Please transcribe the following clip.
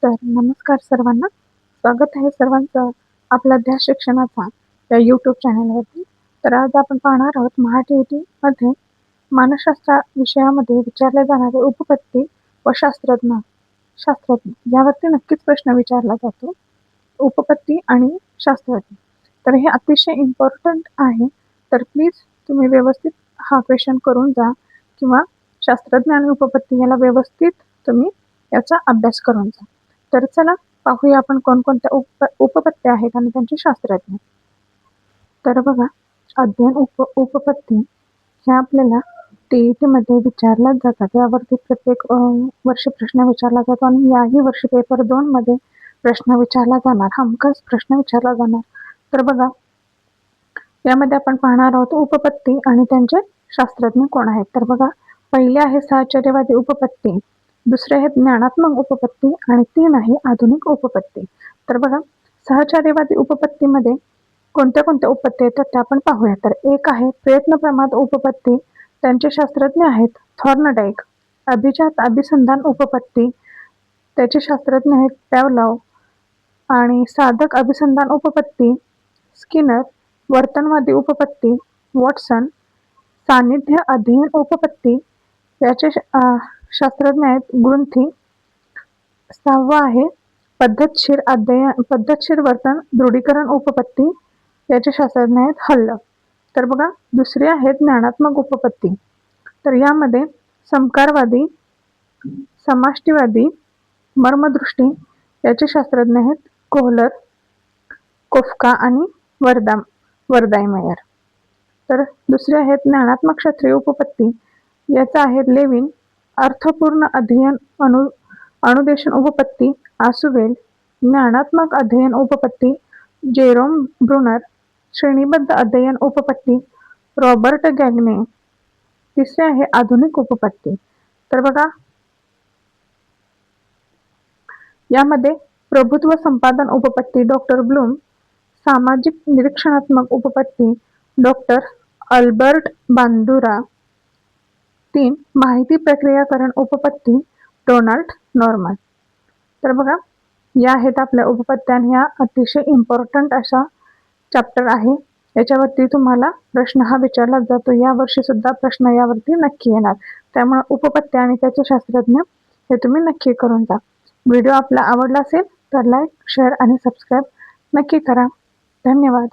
तर नमस्कार सर्वांना. स्वागत आहे सर्वांचं आपल्या ध्यास शिक्षणाचा या यूट्यूब चॅनलवरती. तर आज आपण पाहणार आहोत मध्ये मानसशास्त्र विषयामध्ये विचारले जाणारे उपपत्ती व शास्त्रज्ञ यावरती नक्कीच प्रश्न विचारला जातो. उपपत्ती आणि शास्त्रज्ञ, तर हे अतिशय इम्पॉर्टंट आहे. तर प्लीज तुम्ही व्यवस्थित हा क्वेश्चन करून जा किंवा शास्त्रज्ञ आणि उपपत्ती याला व्यवस्थित तुम्ही याचा अभ्यास करून जा. तर चला पाहूया आपण कोणकोणत्या उपपत्त्या आहेत आणि त्यांचे शास्त्रज्ञ. तर बघा, अध्ययन उपपत्ती ह्या आपल्याला TET मध्ये विचारल्या जातात. यावरती प्रत्येक वर्षी प्रश्न विचारला जातो आणि याही वर्षी पेपर 2 मध्ये प्रश्न विचारला जाणार, हमखास प्रश्न विचारला जाणार. तर बघा, यामध्ये आपण पाहणार आहोत उपपत्ती आणि त्यांचे शास्त्रज्ञ कोण आहेत. तर बघा, पहिले आहे साहचर्यवादी उपपत्ती, दुसरे आहेत ज्ञानात्मक उपपत्ती आणि 3 आहे आधुनिक उपपत्ती. तर बघा, सहचार्यवादी उपपत्तीमध्ये कोणत्या कोणत्या उपपत्ती येतात ते आपण पाहूया. तर एक आहे प्रयत्नप्रमाद उपपत्ती, त्यांचे शास्त्रज्ञ आहेत थॉर्नडाईक. अभिजात अभिसंधान उपपत्ती, त्याचे शास्त्रज्ञ आहेत पॅवलॉव. आणि साधक अभिसंधान उपपत्ती स्किनर. वर्तनवादी उपपत्ती वॉटसन. सान्निध्य अध्ययन उपपत्ती याचे शास्त्रज्ञ आहेत ग्रुन्थी. 6वा आहे पद्धतशीर वर्तन दृढीकरण उपपत्ती, याचे शास्त्रज्ञ आहेत हल्ल. तर बघा, दुसरे आहेत ज्ञानात्मक उपपत्ती. तर यामध्ये समकारवादी, समाष्टीवादी, मर्मदृष्टी याचे शास्त्रज्ञ आहेत कोहलर, कोफ्का आणि वर्दायमेयर. तर दुसरे आहेत ज्ञानात्मक क्षत्रिय उपपत्ती, याचा आहे लेविन. अर्थपूर्ण अध्ययन अनुदेशन उपपत्ती आसुवेल. ज्ञानात्मक अध्ययन उपपत्ती जेरोम ब्रुनर. श्रेणीबद्ध अध्ययन उपपत्ती रॉबर्ट गॅग्ने. तिसरे आहे आधुनिक उपपत्ती. तर बघा, यामध्ये प्रभुत्व संपादन उपपत्ती डॉक्टर ब्लूम. सामाजिक निरीक्षणात्मक उपपत्ती डॉक्टर अल्बर्ट बांदुरा. 3 माहिती प्रक्रियाकरण उपपत्ती डोनाल्ड नॉर्मन. तर बघा, या आहेत आपल्या उपपत्त्या आणि ह्या अतिशय इम्पॉर्टंट असा चॅप्टर आहे. याच्यावरती तुम्हाला प्रश्न हा विचारला जातो. या वर्षी सुद्धा प्रश्न यावरती नक्की येणार. त्यामुळे उपपत्त्या आणि त्याचे शास्त्रज्ञ हे तुम्ही नक्की करून जा. व्हिडिओ आपला आवडला असेल तर लाईक, शेअर आणि सबस्क्राईब नक्की करा. धन्यवाद.